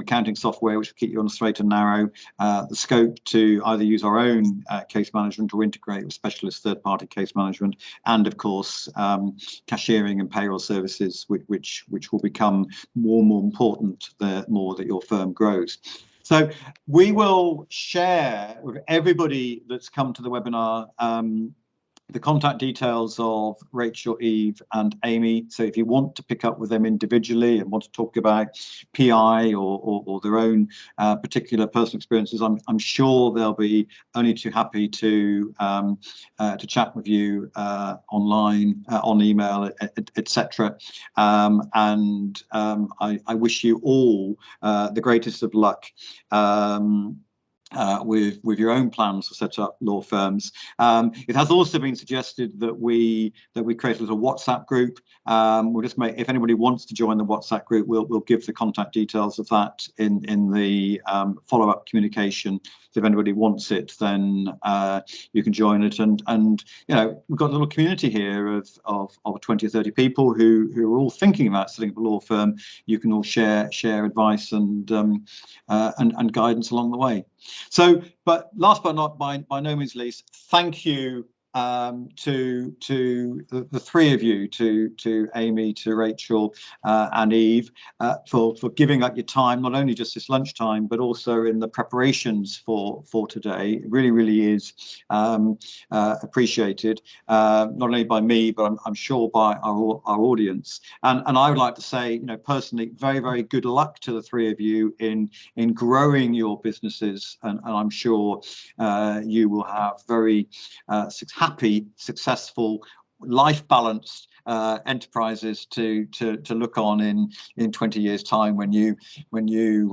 accounting software which will keep you on the straight and narrow, the scope to either use our own case management or integrate with specialist third-party case management, and of course cashiering and payroll services, which will become more and more important the more that your firm grows. So we will share with everybody that's come to the webinar the contact details of Rachel, Eve, and Amy. So if you want to pick up with them individually and want to talk about PI or their own particular personal experiences, I'm sure they'll be only too happy to chat with you online, on email, etc. I wish you all the greatest of luck with your own plans to set up law firms. It has also been suggested that we create a little WhatsApp group. We'll just make, if anybody wants to join the WhatsApp group, we'll give the contact details of that in the follow-up communication. So if anybody wants it, then you can join it. And you know, we've got a little community here of 20 or 30 people who are all thinking about setting up a law firm. You can all share advice and guidance along the way. So, but last but not by no means least, thank you to the 3 of you, to Amy, to Rachel, and Eve, for giving up your time, not only just this lunchtime, but also in the preparations for today. It really is appreciated, not only by me, but I'm sure by our audience. And I would like to say, you know, personally, very good luck to the 3 of you in growing your businesses, and I'm sure you will have very happy, successful, life-balanced enterprises to look on in 20 years' time when you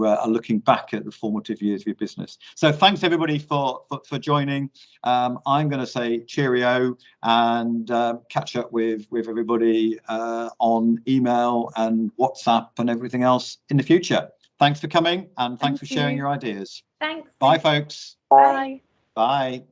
are looking back at the formative years of your business. So thanks everybody for joining. I'm going to say cheerio and catch up with everybody on email and WhatsApp and everything else in the future. Thanks for coming, and thanks for sharing your ideas. Thanks. Bye, folks. Bye. Bye.